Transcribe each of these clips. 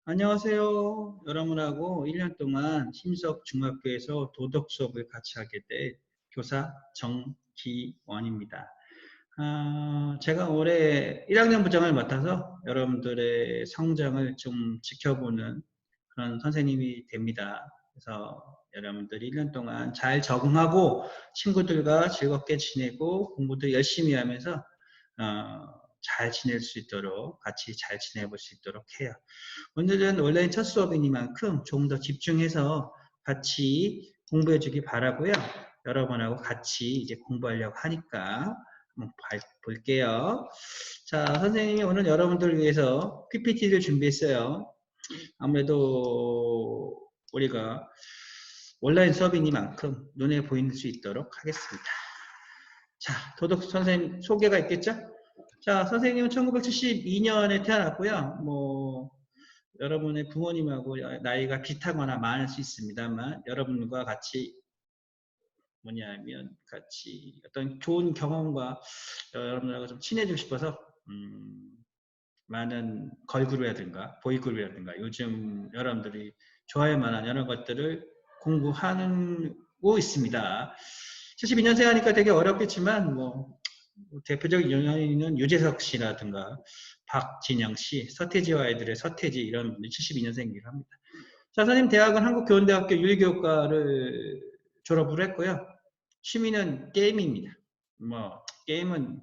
안녕하세요. 여러분하고 1년 동안 신석 중학교에서 도덕 수업을 같이 하게 된 교사 정기원입니다. 제가 올해 1학년 부장을 맡아서 여러분들의 성장을 좀 지켜보는 그런 선생님이 됩니다. 그래서 여러분들이 1년 동안 잘 적응하고 친구들과 즐겁게 지내고 공부도 열심히 하면서 잘 지낼 수 있도록 같이 잘 지내볼 수 있도록 해요. 오늘은 온라인 첫 수업이니만큼 좀 더 집중해서 같이 공부해 주기 바라고요. 여러분하고 같이 이제 공부하려고 하니까 한번 볼게요. 자, 선생님이 오늘 여러분들을 위해서 PPT를 준비했어요. 아무래도 우리가 온라인 수업이니만큼 눈에 보이는 수 있도록 하겠습니다. 자, 도덕 선생님 소개가 있겠죠? 자, 선생님은 1972년에 태어났고요. 여러분의 부모님하고 나이가 비슷하거나 많을 수 있습니다만, 여러분과 같이 같이 어떤 좋은 경험과 여러분들하고 좀 친해지고 싶어서, 많은 걸그룹이라든가 보이그룹이라든가 요즘 여러분들이 좋아할 만한 여러 것들을 공부하고 있습니다. 72년생 하니까 되게 어렵겠지만 대표적인 연예인은 유재석 씨라든가 박진영 씨, 서태지와 아이들의 서태지 이런 분들이 72년생이기도 합니다. 자, 선생님 대학은 한국교원대학교 윤리교육과를 졸업을 했고요. 취미는 게임입니다. 게임은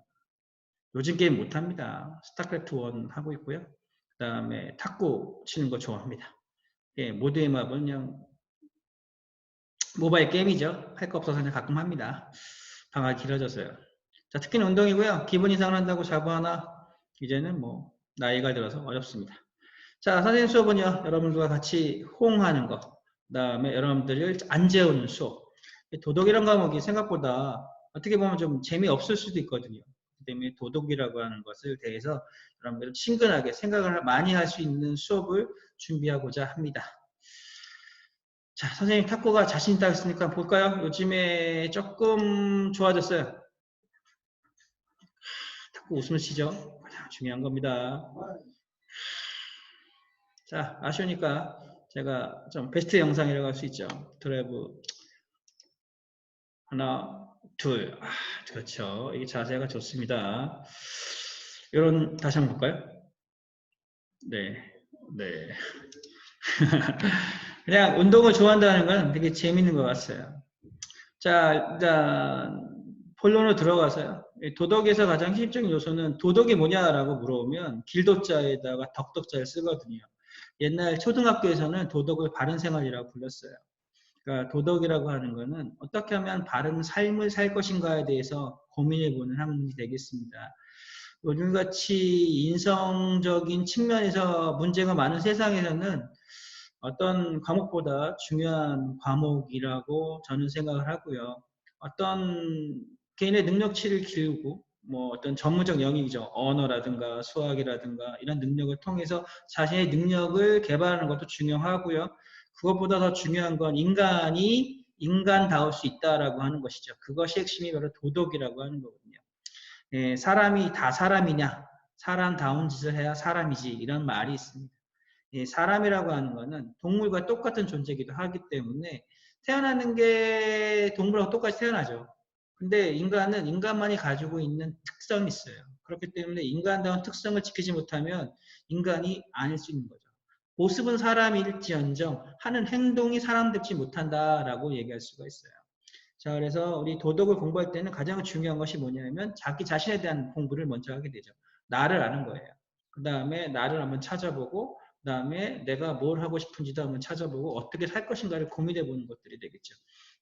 요즘 게임 못합니다. 스타크래프트 1 하고 있고요. 그 다음에 탁구 치는 거 좋아합니다. 예, 모두의 마법은 그냥 모바일 게임이죠. 할 거 없어서 그냥 가끔 합니다. 방학이 길어져서요. 자, 특히는 운동이고요. 기분 이상을 한다고 자부 하나 이제는 나이가 들어서 어렵습니다. 자, 선생님 수업은요. 여러분들과 같이 호응하는 거, 그 다음에 여러분들을 안 재우는 수업. 도덕이란 과목이 생각보다 어떻게 보면 좀 재미없을 수도 있거든요. 그 때문에 도덕이라고 하는 것을 대해서 여러분들 친근하게 생각을 많이 할 수 있는 수업을 준비하고자 합니다. 자, 선생님 탁구가 자신 있다 했으니까 볼까요? 요즘에 조금 좋아졌어요. 탁구 웃음을 쉬죠? 가장 중요한 겁니다. 자, 아쉬우니까 제가 좀 베스트 영상이라고 할 수 있죠. 드라이브 하나, 둘. 그렇죠. 이게 자세가 좋습니다. 이런 다시 한번 볼까요? 네, 네. 그냥 운동을 좋아한다는 건 되게 재밌는 것 같아요. 자, 일단 본론으로 들어가서요. 도덕에서 가장 핵심적인 요소는 도덕이 뭐냐라고 물어보면 길도자에다가 덕덕자를 쓰거든요. 옛날 초등학교에서는 도덕을 바른 생활이라고 불렀어요. 그러니까 도덕이라고 하는 것은 어떻게 하면 바른 삶을 살 것인가에 대해서 고민해보는 학문이 되겠습니다. 요즘같이 인성적인 측면에서 문제가 많은 세상에서는 어떤 과목보다 중요한 과목이라고 저는 생각을 하고요. 어떤 개인의 능력치를 기르고 어떤 전문적 영역이죠. 언어라든가 수학이라든가 이런 능력을 통해서 자신의 능력을 개발하는 것도 중요하고요. 그것보다 더 중요한 건 인간이 인간다울 수 있다라고 하는 것이죠. 그것이 핵심이 바로 도덕이라고 하는 거거든요. 예, 사람이 다 사람이냐? 사람다운 짓을 해야 사람이지. 이런 말이 있습니다. 예, 사람이라고 하는 것은 동물과 똑같은 존재이기도 하기 때문에 태어나는 게 동물하고 똑같이 태어나죠. 근데 인간은 인간만이 가지고 있는 특성이 있어요. 그렇기 때문에 인간다운 특성을 지키지 못하면 인간이 아닐 수 있는 거죠. 모습은 사람일지언정 하는 행동이 사람답지 못한다라고 얘기할 수가 있어요. 자, 그래서 우리 도덕을 공부할 때는 가장 중요한 것이 뭐냐면 자기 자신에 대한 공부를 먼저 하게 되죠. 나를 아는 거예요. 그 다음에 나를 한번 찾아보고 그 다음에 내가 뭘 하고 싶은지도 한번 찾아보고 어떻게 살 것인가를 고민해 보는 것들이 되겠죠.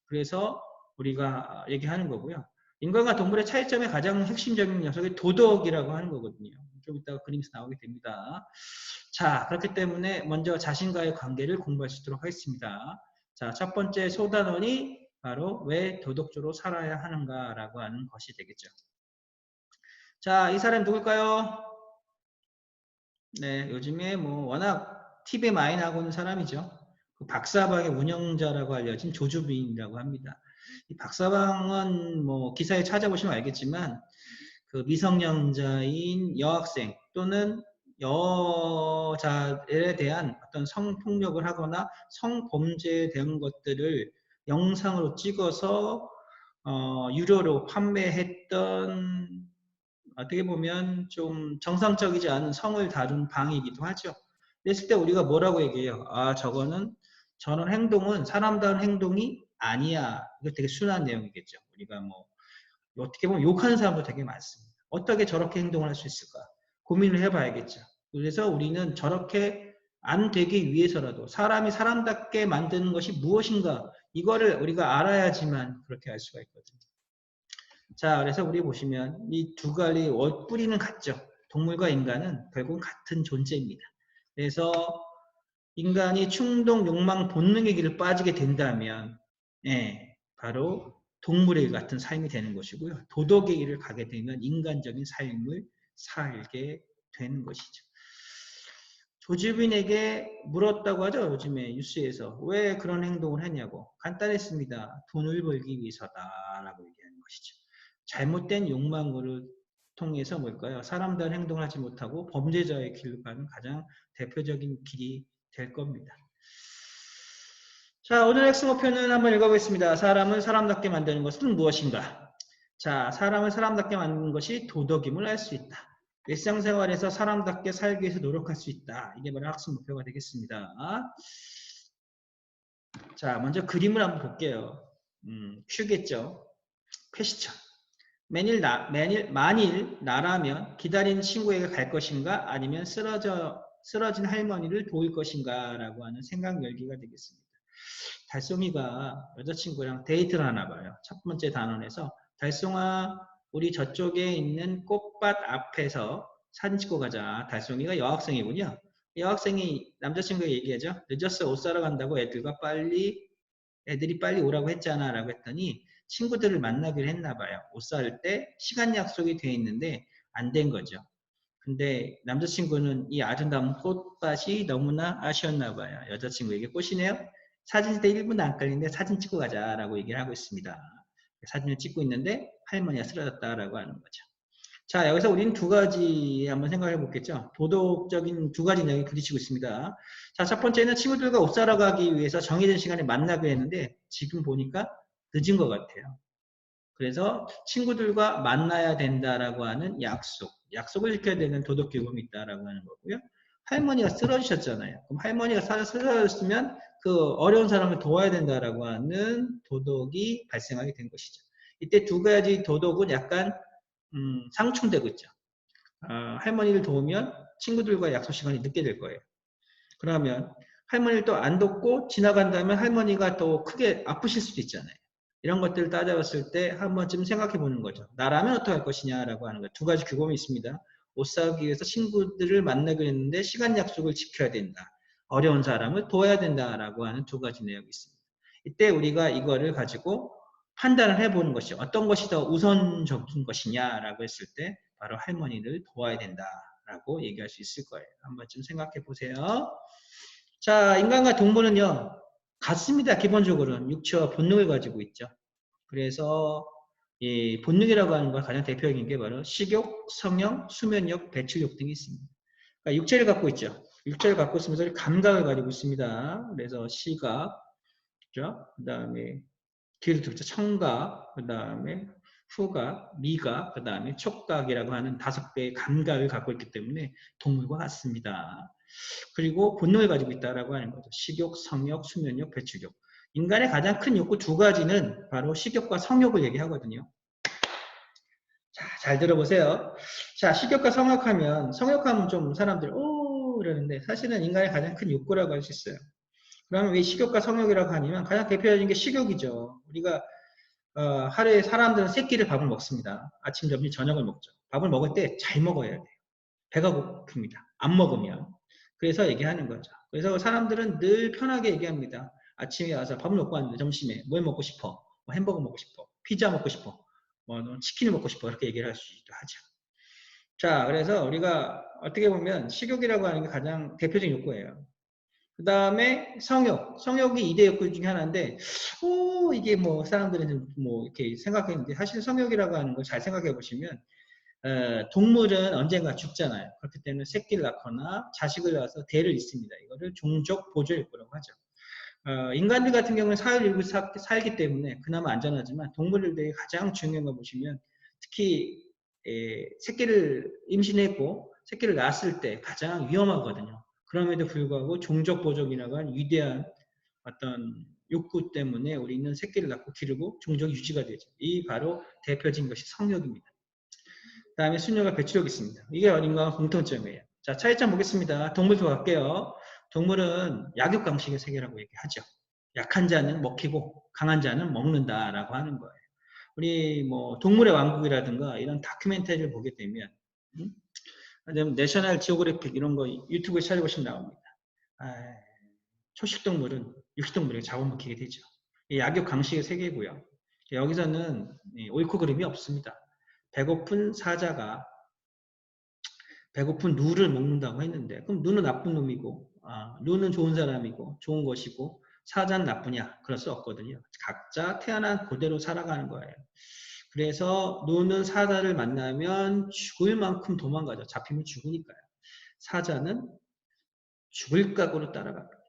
그래서 우리가 얘기하는 거고요. 인간과 동물의 차이점의 가장 핵심적인 녀석이 도덕이라고 하는 거거든요. 좀 이따가 그림에서 나오게 됩니다. 자, 그렇기 때문에 먼저 자신과의 관계를 공부할 수 있도록 하겠습니다. 자, 첫 번째 소단원이 바로 왜 도덕적으로 살아야 하는가라고 하는 것이 되겠죠. 자, 이 사람 누굴까요? 네, 요즘에 워낙 TV에 많이 나오고 있는 사람이죠. 그 박사방의 운영자라고 알려진 조주빈이라고 합니다. 이 박사방은 기사에 찾아보시면 알겠지만 그 미성년자인 여학생 또는 여자에 대한 어떤 성폭력을 하거나 성범죄에 대한 것들을 영상으로 찍어서 유료로 판매했던 어떻게 보면 좀 정상적이지 않은 성을 다룬 방이기도 하죠. 그랬을 때 우리가 뭐라고 얘기해요? 아, 저런 행동은 사람다운 행동이 아니야. 이거 되게 순한 내용이겠죠. 우리가 뭐 어떻게 보면 욕하는 사람도 되게 많습니다. 어떻게 저렇게 행동을 할 수 있을까? 고민을 해봐야겠죠. 그래서 우리는 저렇게 안 되기 위해서라도 사람이 사람답게 만드는 것이 무엇인가 이거를 우리가 알아야지만 그렇게 할 수가 있거든요. 자, 그래서 우리 보시면 이 두 가지 뿌리는 같죠. 동물과 인간은 결국 같은 존재입니다. 그래서 인간이 충동, 욕망, 본능의 길을 빠지게 된다면 바로 동물의 일 같은 삶이 되는 것이고요. 도덕의 길을 가게 되면 인간적인 삶을 살게 되는 것이죠. 조주빈에게 물었다고 하죠. 요즘에 뉴스에서. 왜 그런 행동을 했냐고. 간단했습니다. 돈을 벌기 위해서다라고 얘기하는 것이죠. 잘못된 욕망을 통해서 뭘까요? 사람다운 행동을 하지 못하고 범죄자의 길로 가는 가장 대표적인 길이 될 겁니다. 자, 오늘 핵심 목표는 한번 읽어보겠습니다. 사람을 사람답게 만드는 것은 무엇인가? 자, 사람을 사람답게 만드는 것이 도덕임을 알 수 있다. 일상생활에서 사람답게 살기 위해서 노력할 수 있다. 이게 바로 학습 목표가 되겠습니다. 자, 먼저 그림을 한번 볼게요. 큐겠죠. 퀘스천. 만일 나라면 기다리는 친구에게 갈 것인가 아니면 쓰러진 할머니를 도울 것인가 라고 하는 생각 열기가 되겠습니다. 달송이가 여자친구랑 데이트를 하나 봐요. 첫 번째 단원에서 달송아 우리 저쪽에 있는 꽃밭 앞에서 사진 찍고 가자. 달송이가 여학생이군요. 여학생이 남자친구에게 얘기하죠. 늦었어 옷 사러 간다고 애들이 빨리 오라고 했잖아 라고 했더니 친구들을 만나기로 했나 봐요. 옷 살 때 시간 약속이 돼 있는데 안 된 거죠. 근데 남자친구는 이 아름다운 꽃밭이 너무나 아쉬웠나 봐요. 여자친구에게 꽃이네요. 사진 찍을 때 1분도 안 걸리는데 사진 찍고 가자라고 얘기를 하고 있습니다. 사진을 찍고 있는데 할머니가 쓰러졌다라고 하는 거죠. 자, 여기서 우리는 두 가지 한번 생각해 보겠죠. 도덕적인 두 가지 내용이 부딪히고 있습니다. 자, 첫 번째는 친구들과 옷 사러 가기 위해서 정해진 시간에 만나기로 했는데 지금 보니까 늦은 것 같아요. 그래서 친구들과 만나야 된다라고 하는 약속을 지켜야 되는 도덕 규범이 있다라고 하는 거고요. 할머니가 쓰러지셨잖아요. 그럼 할머니가 쓰러졌으면 그 어려운 사람을 도와야 된다라고 하는 도덕이 발생하게 된 것이죠. 이때 두 가지 도덕은 약간 상충되고 있죠. 할머니를 도우면 친구들과 약속 시간이 늦게 될 거예요. 그러면 할머니를 또 안 돕고 지나간다면 할머니가 또 크게 아프실 수도 있잖아요. 이런 것들을 따져봤을 때 한 번쯤 생각해 보는 거죠. 나라면 어떻게 할 것이냐라고 하는 거. 두 가지 규범이 있습니다. 옷 사기 위해서 친구들을 만나기로 했는데 시간 약속을 지켜야 된다. 어려운 사람을 도와야 된다라고 하는 두 가지 내용이 있습니다. 이때 우리가 이거를 가지고 판단을 해보는 것이 어떤 것이 더 우선적인 것이냐라고 했을 때 바로 할머니를 도와야 된다라고 얘기할 수 있을 거예요. 한 번쯤 생각해 보세요. 자, 인간과 동물은요. 같습니다. 기본적으로는 육체와 본능을 가지고 있죠. 그래서 이 본능이라고 하는 건 가장 대표적인 게 바로 식욕, 성욕, 수면욕, 배출욕 등이 있습니다. 그러니까 육체를 갖고 있죠. 육체를 갖고 있으면서 감각을 가지고 있습니다. 그래서 시각, 그죠? 그 다음에 뒤를 들죠. 청각, 그 다음에 후각, 미각, 그 다음에 촉각이라고 하는 5개의 감각을 갖고 있기 때문에 동물과 같습니다. 그리고 본능을 가지고 있다라고 하는 거죠. 식욕, 성욕, 수면욕, 배출욕. 인간의 가장 큰 욕구 두 가지는 바로 식욕과 성욕을 얘기하거든요. 자, 잘 들어보세요. 자, 식욕과 성욕하면 좀 사람들 이러는데 사실은 인간의 가장 큰 욕구라고 할 수 있어요. 그러면 왜 식욕과 성욕이라고 하냐면 가장 대표적인 게 식욕이죠. 우리가 하루에 사람들은 3끼를 밥을 먹습니다. 아침, 점심, 저녁을 먹죠. 밥을 먹을 때 잘 먹어야 돼요. 배가 고픕니다. 안 먹으면. 그래서 얘기하는 거죠. 그래서 사람들은 늘 편하게 얘기합니다. 아침에 와서 밥을 먹고 왔는데 점심에 뭘 먹고 싶어? 뭐 햄버거 먹고 싶어. 피자 먹고 싶어. 뭐 치킨을 먹고 싶어. 이렇게 얘기를 할 수도 하죠. 자, 그래서 우리가 어떻게 보면 식욕이라고 하는 게 가장 대표적인 욕구예요. 그 다음에 성욕이 2대 욕구 중에 하나인데, 이게 뭐 사람들은 뭐 이렇게 생각했는데, 사실 성욕이라고 하는 걸 잘 생각해 보시면, 동물은 언젠가 죽잖아요. 그렇기 때문에 새끼를 낳거나 자식을 낳아서 대를 잇습니다. 이거를 종족 보존 욕구라고 하죠. 인간들 같은 경우는 사회를 이루고 살기 때문에 그나마 안전하지만 동물들이 가장 중요한 거 보시면 특히 새끼를 임신했고 새끼를 낳았을 때 가장 위험하거든요. 그럼에도 불구하고 종족 보존이라고 하는 위대한 어떤 욕구 때문에 우리는 새끼를 낳고 기르고 종족이 유지가 되죠. 이 바로 대표적인 것이 성욕입니다. 다음에 순혈과 배출력이 있습니다. 이게 인간과 공통점이에요. 자, 차이점 보겠습니다. 동물도 갈게요. 동물은 약육강식의 세계라고 얘기하죠. 약한 자는 먹히고 강한 자는 먹는다라고 하는 거예요. 우리 뭐 동물의 왕국이라든가 이런 다큐멘터리를 보게 되면 내셔널 지오그래픽 이런 거 유튜브에 찾아보시면 나옵니다. 초식동물은 육식동물에게 잡아먹히게 되죠. 약육강식의 세계고요. 여기서는 옳고 그름이 없습니다. 배고픈 사자가 배고픈 누를 먹는다고 했는데 그럼 누는 나쁜 놈이고 누는 좋은 사람이고 좋은 것이고 사자는 나쁘냐? 그럴 수 없거든요. 각자 태어난 그대로 살아가는 거예요. 그래서 누는 사자를 만나면 죽을 만큼 도망가죠. 잡히면 죽으니까요. 사자는 죽을 각오로 따라갑니다.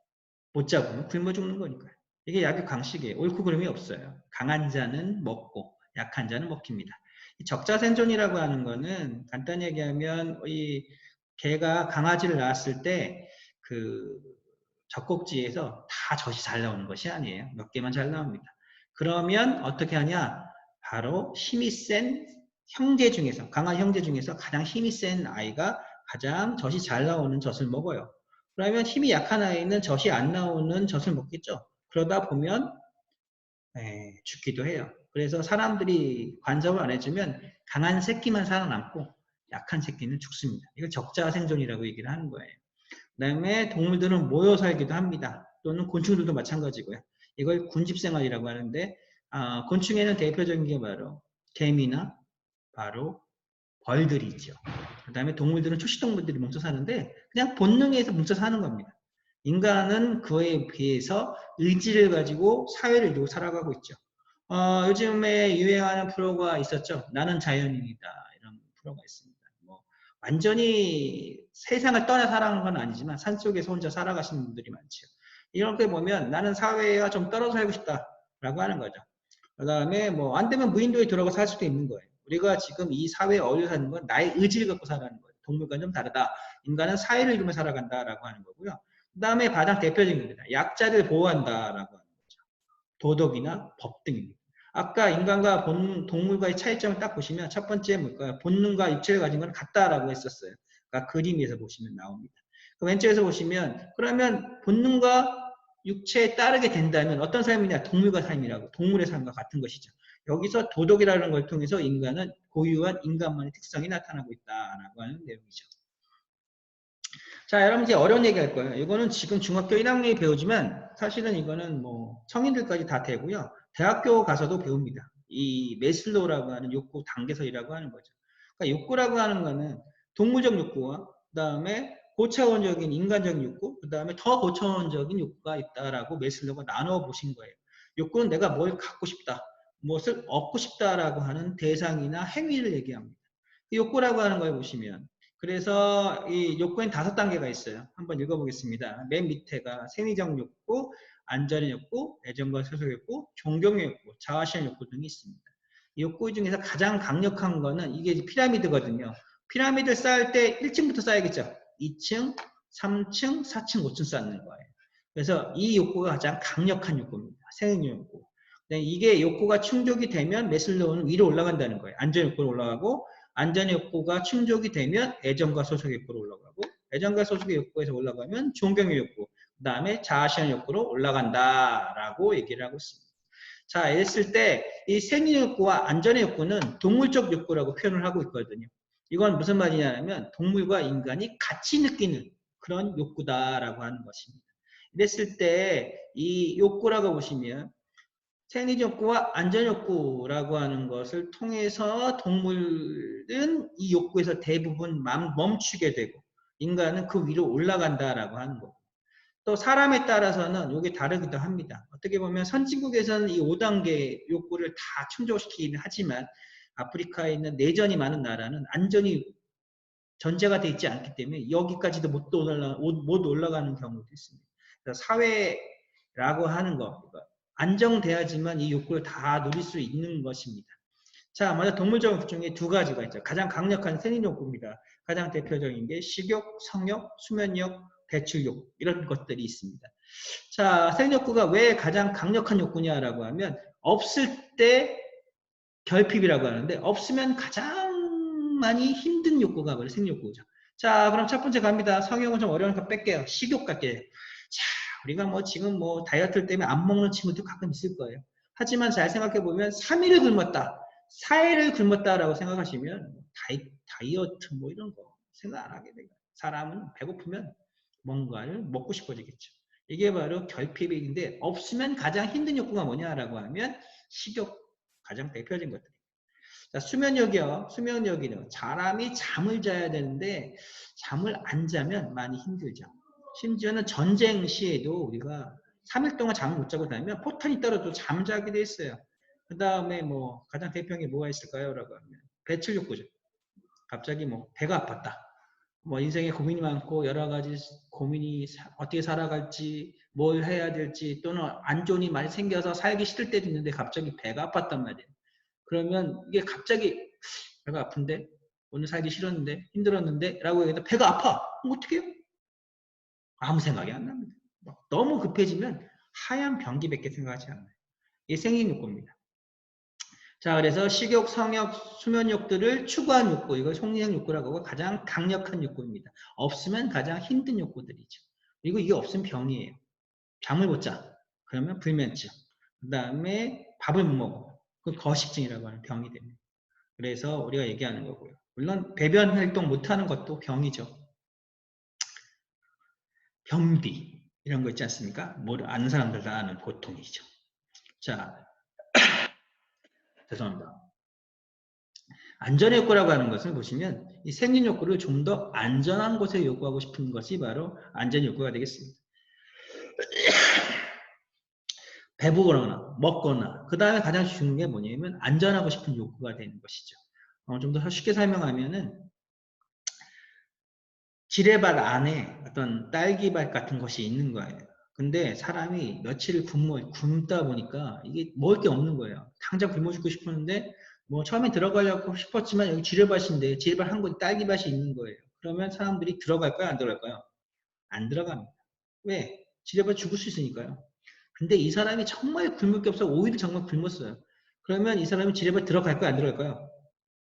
못 잡으면 굶어 죽는 거니까요. 이게 약의 강식이에요. 옳고 그름이 없어요. 강한 자는 먹고 약한 자는 먹힙니다. 적자생존이라고 하는 거는 간단히 얘기하면 이 개가 강아지를 낳았을 때 그 젖꼭지에서 다 젖이 잘 나오는 것이 아니에요. 몇 개만 잘 나옵니다. 그러면 어떻게 하냐? 바로 힘이 센 형제 중에서 강한 형제 중에서 가장 힘이 센 아이가 가장 젖이 잘 나오는 젖을 먹어요. 그러면 힘이 약한 아이는 젖이 안 나오는 젖을 먹겠죠. 그러다 보면 죽기도 해요. 그래서 사람들이 관섭을 안 해주면 강한 새끼만 살아남고 약한 새끼는 죽습니다. 이걸 적자생존이라고 얘기를 하는 거예요. 그 다음에 동물들은 모여 살기도 합니다. 또는 곤충들도 마찬가지고요. 이걸 군집생활이라고 하는데 곤충에는 대표적인 게 바로 개미나 바로 벌들이 있죠. 그 다음에 동물들은 초식동물들이 뭉쳐 사는데 그냥 본능에 의해서 뭉쳐 사는 겁니다. 인간은 그에 비해서 의지를 가지고 사회를 이루고 살아가고 있죠. 요즘에 유행하는 프로가 있었죠. 나는 자연인이다. 이런 프로가 있습니다. 뭐 완전히 세상을 떠나 살아가는 건 아니지만 산속에서 혼자 살아가시는 분들이 많죠. 이렇게 보면 나는 사회와 좀 떨어져 살고 싶다라고 하는 거죠. 그 다음에 뭐 안 되면 무인도에 들어가 살 수도 있는 거예요. 우리가 지금 이 사회에 어울려 사는 건 나의 의지를 갖고 살아가는 거예요. 동물과는 좀 다르다. 인간은 사회를 이루며 살아간다라고 하는 거고요. 그 다음에 가장 대표적인 겁니다. 약자를 보호한다라고 하는 거죠. 도덕이나 법 등입니다. 아까 인간과 동물과의 차이점을 딱 보시면 첫 번째 뭘까요? 본능과 육체를 가진 건 같다라고 했었어요. 그러니까 그림에서 보시면 나옵니다. 그 왼쪽에서 보시면 그러면 본능과 육체에 따르게 된다면 어떤 삶이냐? 동물과 삶이라고. 동물의 삶과 같은 것이죠. 여기서 도덕이라는 걸 통해서 인간은 고유한 인간만의 특성이 나타나고 있다라고 하는 내용이죠. 자, 여러분 이제 어려운 얘기 할 거예요. 이거는 지금 중학교 1학년이 배우지만 사실은 이거는 뭐 성인들까지 다 되고요. 대학교 가서도 배웁니다. 이 메슬로우라고 하는 욕구 단계설이라고 하는 거죠. 그러니까 욕구라고 하는 거는 동물적 욕구와 그다음에 고차원적인 인간적인 욕구, 그다음에 더 고차원적인 욕구가 있다라고 메슬로우가 나눠 보신 거예요. 욕구는 내가 뭘 갖고 싶다, 무엇을 얻고 싶다라고 하는 대상이나 행위를 얘기합니다. 욕구라고 하는 걸 보시면 그래서 이 욕구엔 5단계가 있어요. 한번 읽어보겠습니다. 맨 밑에가 생리적 욕구, 안전의 욕구, 애정과 소속 욕구, 존경의 욕구, 자아실현 욕구 등이 있습니다. 이 욕구 중에서 가장 강력한 거는 이게 피라미드거든요. 피라미드를 쌓을 때 1층부터 쌓야겠죠. 2층, 3층, 4층, 5층 쌓는 거예요. 그래서 이 욕구가 가장 강력한 욕구입니다. 생리적 욕구. 이게 욕구가 충족이 되면 메슬로우는 위로 올라간다는 거예요. 안전 욕구로 올라가고 안전의 욕구가 충족이 되면 애정과 소속의 욕구로 올라가고 애정과 소속의 욕구에서 올라가면 존경의 욕구, 그 다음에 자아실현 욕구로 올라간다라고 얘기를 하고 있습니다. 자, 이랬을 때 이 생리 욕구와 안전의 욕구는 동물적 욕구라고 표현을 하고 있거든요. 이건 무슨 말이냐면 동물과 인간이 같이 느끼는 그런 욕구다라고 하는 것입니다. 이랬을 때 이 욕구라고 보시면 생리욕구와 안전욕구라고 하는 것을 통해서 동물은 이 욕구에서 대부분 멈추게 되고 인간은 그 위로 올라간다라고 하는 거고 또 사람에 따라서는 이게 다르기도 합니다. 어떻게 보면 선진국에서는 이 5단계 욕구를 다 충족시키긴 하지만 아프리카에 있는 내전이 많은 나라는 안전이 전제가 되어 있지 않기 때문에 여기까지도 못 올라가는 경우도 있습니다. 사회라고 하는 거, 안정돼야지만 이 욕구를 다 누릴 수 있는 것입니다. 자, 먼저 동물적 욕구 중에 두 가지가 있죠. 가장 강력한 생리욕구입니다. 가장 대표적인 게 식욕, 성욕, 수면욕, 배출욕 이런 것들이 있습니다. 자, 생리욕구가 왜 가장 강력한 욕구냐라고 하면 없을 때 결핍이라고 하는데 없으면 가장 많이 힘든 욕구가 바로 생리욕구죠. 자, 그럼 첫 번째 갑니다. 성욕은 좀 어려우니까 뺄게요. 식욕 갈게요. 자, 우리가 뭐 지금 뭐 다이어트 때문에 안 먹는 친구도 가끔 있을 거예요. 하지만 잘 생각해 보면 3일을 굶었다, 4일을 굶었다라고 생각하시면 다이어트 뭐 이런 거 생각 안 하게 돼요. 사람은 배고프면 뭔가를 먹고 싶어지겠죠. 이게 바로 결핍인데 없으면 가장 힘든 욕구가 뭐냐라고 하면 식욕, 가장 대표적인 것들. 자, 수면욕이요. 수면욕이요. 사람이 잠을 자야 되는데 잠을 안 자면 많이 힘들죠. 심지어는 전쟁 시에도 우리가 3일 동안 잠을 못 자고 다니면 포탄이 떨어져 잠자게 돼 있어요. 그 다음에 뭐 가장 대표적인 게 뭐가 있을까요? 라고 하면 배출욕구죠. 갑자기 뭐 배가 아팠다. 뭐 인생에 고민이 많고 여러 가지 고민이 어떻게 살아갈지 뭘 해야 될지 또는 안 좋은 일이 많이 생겨서 살기 싫을 때도 있는데 갑자기 배가 아팠단 말이에요. 그러면 이게 갑자기 배가 아픈데 오늘 살기 싫었는데 힘들었는데 라고 얘기해도 배가 아파. 그럼 어떻게 해요? 아무 생각이 안 납니다. 너무 급해지면 하얀 변기밖에 생각하지 않아요. 이게 생리욕구입니다. 자, 그래서 식욕, 성욕, 수면욕들을 추구한 욕구, 이걸 속리적 욕구라고 하고 가장 강력한 욕구입니다. 없으면 가장 힘든 욕구들이죠. 그리고 이게 없으면 병이에요. 잠을 못 자. 그러면 불면증. 그 다음에 밥을 못 먹어. 그 거식증이라고 하는 병이 됩니다. 그래서 우리가 얘기하는 거고요. 물론 배변 활동 못하는 것도 병이죠. 변비 이런 거 있지 않습니까? 뭘 아는 사람들 다 아는 고통이죠. 자, 죄송합니다. 안전의 욕구라고 하는 것을 보시면 이 생린 욕구를 좀 더 안전한 곳에 요구하고 싶은 것이 바로 안전 욕구가 되겠습니다. 배부거나 먹거나 그 다음에 가장 중요한 게 뭐냐면 안전하고 싶은 욕구가 되는 것이죠. 좀 더 쉽게 설명하면은 지뢰밭 안에 어떤 딸기밭 같은 것이 있는 거예요. 근데 사람이 며칠을 굶다 보니까 이게 먹을 게 없는 거예요. 당장 굶어 죽고 싶었는데 뭐 처음에 들어가려고 싶었지만 여기 지뢰밭인데 지뢰밭 한 곳에 딸기밭이 있는 거예요. 그러면 사람들이 들어갈까요? 안 들어갈까요? 안 들어갑니다. 왜? 지뢰밭 죽을 수 있으니까요. 근데 이 사람이 정말 굶을 게 없어 5일 정말 굶었어요. 그러면 이 사람이 지뢰밭 들어갈까요? 안 들어갈까요?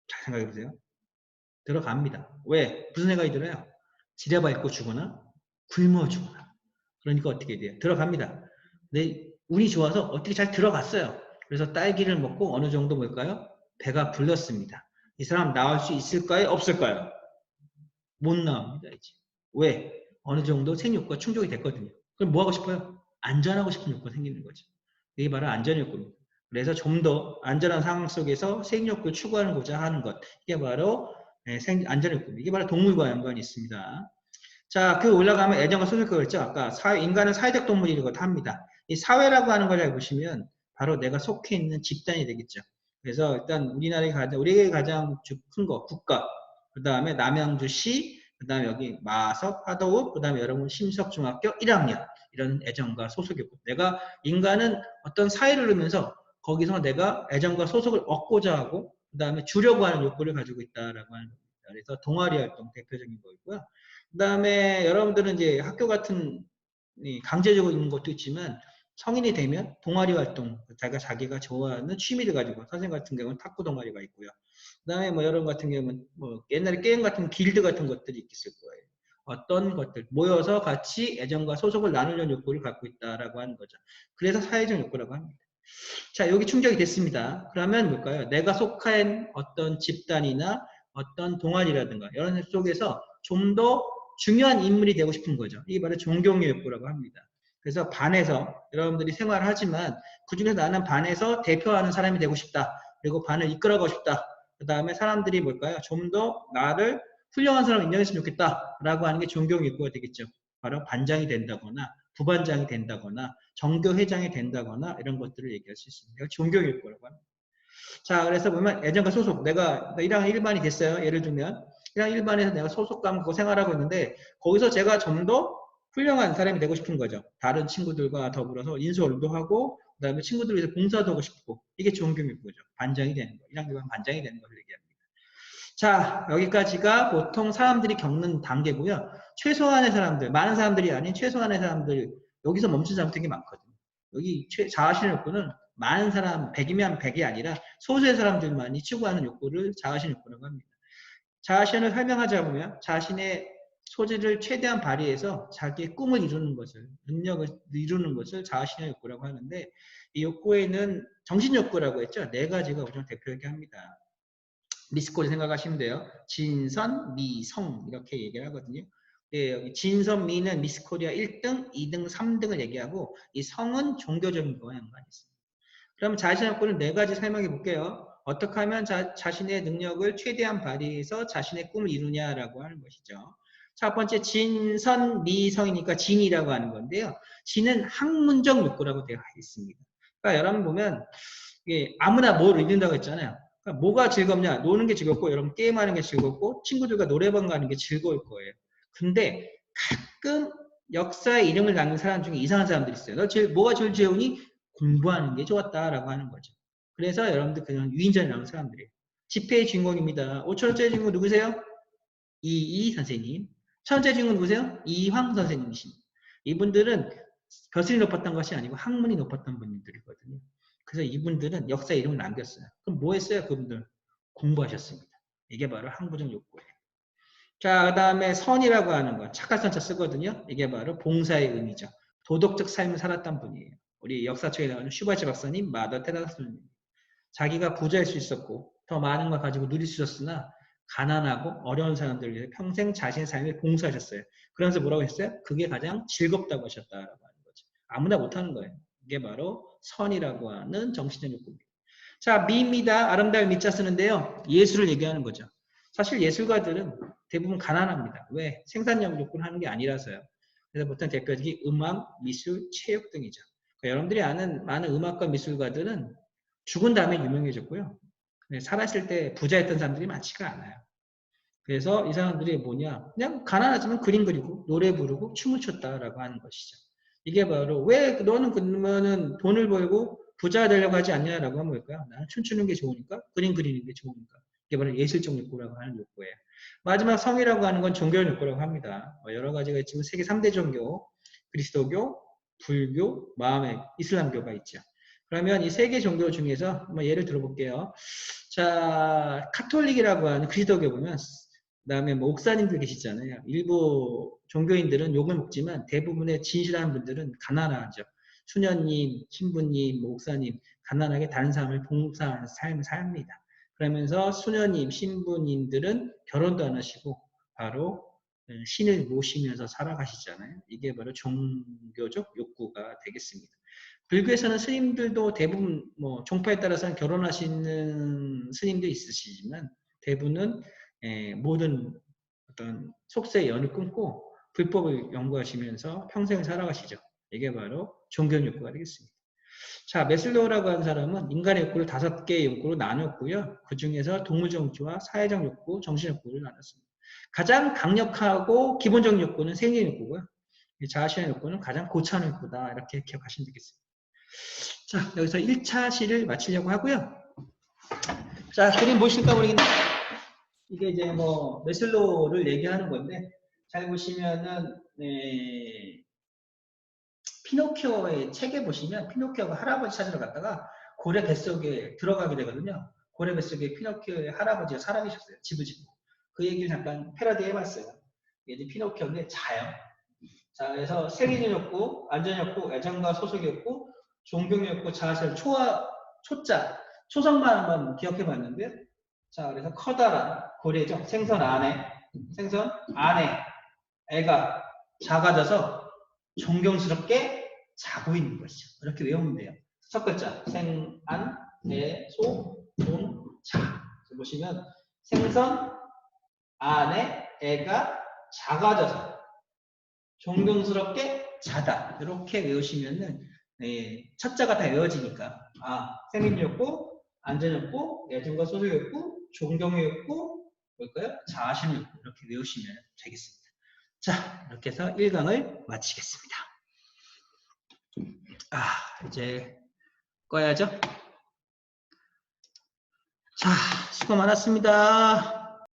잘 생각해 보세요. 들어갑니다. 왜? 무슨 생각이 들어요? 지뢰밟고 죽거나 굶어 죽거나. 그러니까 어떻게 돼요? 들어갑니다. 근데 운이 좋아서 어떻게 잘 들어갔어요. 그래서 딸기를 먹고 어느 정도 뭘까요? 배가 불렀습니다. 이 사람 나올 수 있을까요? 없을까요? 못 나옵니다. 이제. 왜? 어느 정도 생욕구가 충족이 됐거든요. 그럼 뭐 하고 싶어요? 안전하고 싶은 욕구가 생기는 거죠. 이게 바로 안전욕구입니다. 그래서 좀 더 안전한 상황 속에서 생욕구를 추구하고자 하는 것. 이게 바로 안전욕구입니다. 이게 바로 동물과 연관이 있습니다. 자, 그 올라가면 애정과 소속과 그랬죠. 아까 인간은 사회적 동물이라고 합니다. 이 사회라고 하는 걸 잘 보시면 바로 내가 속해 있는 집단이 되겠죠. 그래서 일단 우리에게 가장 큰 거, 국가, 그 다음에 남양주시, 그 다음에 여기 마석, 하도읍, 그 다음에 여러분 심석중학교 1학년 이런 애정과 소속이 있고 내가 인간은 어떤 사회를 누면서 거기서 내가 애정과 소속을 얻고자 하고 그 다음에 주려고 하는 욕구를 가지고 있다라고 하는 겁니다. 그래서 동아리 활동 대표적인 거고요. 그 다음에 여러분들은 이제 학교 같은 강제적으로 있는 것도 있지만 성인이 되면 동아리 활동, 자기가 좋아하는 취미를 가지고 선생님 같은 경우는 탁구 동아리가 있고요. 그 다음에 뭐 여러분 같은 경우는 뭐 옛날에 게임 같은 길드 같은 것들이 있을 거예요. 어떤 것들 모여서 같이 애정과 소속을 나누려는 욕구를 갖고 있다라고 하는 거죠. 그래서 사회적 욕구라고 합니다. 자, 여기 충족이 됐습니다. 그러면 뭘까요? 내가 속한 어떤 집단이나 어떤 동아리라든가 이런 속에서 좀 더 중요한 인물이 되고 싶은 거죠. 이게 바로 존경의 욕구라고 합니다. 그래서 반에서 여러분들이 생활을 하지만 그중에서 나는 반에서 대표하는 사람이 되고 싶다. 그리고 반을 이끌어가고 싶다. 그 다음에 사람들이 뭘까요? 좀 더 나를 훌륭한 사람을 인정했으면 좋겠다. 라고 하는 게 존경의 욕구가 되겠죠. 바로 반장이 된다거나 부반장이 된다거나 정교회장이 된다거나 이런 것들을 얘기할 수 있습니다. 존경의 욕구라고 합니다. 자, 그래서 보면 애정과 소속. 내가 1학년 1반이 됐어요. 예를 들면 1학년 1반에서 내가 소속감 생활하고 있는데 거기서 제가 좀 더 훌륭한 사람이 되고 싶은 거죠. 다른 친구들과 더불어서 인수월도 하고 그다음에 친구들 위해서 봉사도 하고 싶고 이게 좋은 교육이죠. 반장이 되는 거. 1학년 1반 반장이 되는 걸 얘기합니다. 자, 여기까지가 보통 사람들이 겪는 단계고요. 최소한의 사람들, 많은 사람들이 아닌 최소한의 사람들 여기서 멈춘 사람 되게 많거든요. 여기 자아실현 욕구는 많은 사람, 100이면 100이 아니라 소수의 사람들만이 추구하는 욕구를 자아실현 욕구라고 합니다. 자아실현을 설명하자면 자신의 소질을 최대한 발휘해서 자기의 꿈을 이루는 것을, 능력을 이루는 것을 자아실현 욕구라고 하는데 이 욕구에는 정신욕구라고 했죠. 네 가지가 우선 대표하게 합니다. 미스코리 생각하시면 돼요. 진선, 미, 성 이렇게 얘기를 하거든요. 예, 여기 진선, 미는 미스코리아 1등, 2등, 3등을 얘기하고 이 성은 종교적인 거와 연관이 있습니다. 그럼 자신의 욕구를 네 가지 설명해 볼게요. 어떻게 하면 자신의 능력을 최대한 발휘해서 자신의 꿈을 이루냐라고 하는 것이죠. 첫 번째 진선, 미성이니까 진이라고 하는 건데요. 진은 학문적 욕구라고 되어 있습니다. 그러니까 여러분 보면 이게 아무나 뭘 이룬다고 했잖아요. 그러니까 뭐가 즐겁냐? 노는 게 즐겁고 여러분 게임하는 게 즐겁고 친구들과 노래방 가는 게 즐거울 거예요. 근데 가끔 역사에 이름을 남긴 사람 중에 이상한 사람들이 있어요. 뭐가 제일 좋으니? 공부하는 게 좋았다라고 하는 거죠. 그래서 여러분들 그냥 유인전이라는 사람들이에요. 집회의 주인공입니다. 5천원짜리 주인공 누구세요? 이이 선생님. 천원짜리 주인공 누구세요? 이황 선생님이십니다. 이분들은 벼슬이 높았던 것이 아니고 학문이 높았던 분들이거든요. 그래서 이분들은 역사에 이름을 남겼어요. 그럼 뭐 했어요? 그분들 공부하셨습니다. 이게 바로 항구적 욕구예요. 자, 그 다음에 선이라고 하는 거 착할 선자 쓰거든요. 이게 바로 봉사의 의미죠. 도덕적 삶을 살았던 분이에요. 우리 역사책에 나오는 슈바츠 박사님, 마더 테라스님. 자기가 부자일 수 있었고 더 많은 걸 가지고 누릴 수 있었으나 가난하고 어려운 사람들을 위해 평생 자신의 삶을 봉사하셨어요. 그러면서 뭐라고 했어요? 그게 가장 즐겁다고 하셨다라고 하는 거죠. 아무나 못하는 거예요. 이게 바로 선이라고 하는 정신적 욕구입니다. 자, 미입니다. 아름다운 미자 쓰는데요. 예술을 얘기하는 거죠. 사실 예술가들은 대부분 가난합니다. 왜? 생산력 욕구를 하는 게 아니라서요. 그래서 보통 대표적인 음악, 미술, 체육 등이죠. 그러니까 여러분들이 아는 많은 음악가 미술가들은 죽은 다음에 유명해졌고요. 살았을 때 부자였던 사람들이 많지가 않아요. 그래서 이 사람들이 뭐냐? 그냥 가난하지만 그림 그리고 노래 부르고 춤을 췄다라고 하는 것이죠. 이게 바로 왜 너는 그러면은 돈을 벌고 부자 되려고 하지 않냐라고 하면 뭘까요? 나는 춤추는 게 좋으니까 그림 그리는 게 좋으니까. 이게 바로 예술적 욕구라고 하는 욕구예요. 마지막 성이라고 하는 건 종교 욕구라고 합니다. 여러 가지가 있지만 세계 3대 종교, 그리스도교, 불교, 마음의 이슬람교가 있죠. 그러면 이 세 개 종교 중에서 한번 예를 들어볼게요. 자, 카톨릭이라고 하는 그리스도교 보면 그다음에 뭐 목사님들 계시잖아요. 일부 종교인들은 욕을 먹지만 대부분의 진실한 분들은 가난하죠. 수녀님, 신부님, 목사님 가난하게 다른 사람을 봉사하는 삶을 삽니다. 그러면서 수녀님, 신부님들은 결혼도 안 하시고 바로 신을 모시면서 살아가시잖아요. 이게 바로 종교적 욕구가 되겠습니다. 불교에서는 스님들도 대부분 뭐 종파에 따라서는 결혼하시는 스님도 있으시지만 대부분은 모든 어떤 속세의 연을 끊고 불법을 연구하시면서 평생을 살아가시죠. 이게 바로 종교 욕구가 되겠습니다. 자, 메슬로우라고 하는 사람은 인간의 욕구를 5개의 욕구로 나눴고요. 그 중에서 동물적 욕구와 사회적 욕구, 정신적 욕구를 나눴습니다. 가장 강력하고 기본적 욕구는 생리 욕구고요. 자아실현 욕구는 가장 고차원 욕구다. 이렇게 기억하시면 되겠습니다. 자, 여기서 1차 시를 마치려고 하고요. 자, 그림 보실까 모르겠는데 이게 이제 뭐 메슬로우를 얘기하는 건데 잘 보시면은 피노키오의 책에 보시면 피노키오가 할아버지 찾으러 갔다가 고래 뱃속에 들어가게 되거든요. 고래 뱃속에 피노키오의 할아버지가 살아계셨어요. 집을 짓고. 그 얘기를 잠깐 패러디 해봤어요. 이게 피노키오인데 자요. 자, 그래서 생리적 욕구, 안전욕구, 애정과 소속욕구, 존경욕구, 자아실, 초자, 초성만 한번 기억해 봤는데, 자, 그래서 커다란 고래죠. 생선 안에 애가 작아져서 존경스럽게 자고 있는 것이죠. 이렇게 외우면 돼요. 첫 글자, 생, 안, 애, 소, 존, 자. 보시면 생선 안에 애가 작아져서 존경스럽게 자다. 이렇게 외우시면은 첫 자가 다 외워지니까 생리욕구, 안전욕구, 애정과 소유욕구, 존경욕구, 뭘까요? 자아실욕구 이렇게 외우시면 되겠습니다. 자, 이렇게 해서 1강을 마치겠습니다. 이제 꺼야죠. 자, 수고 많았습니다.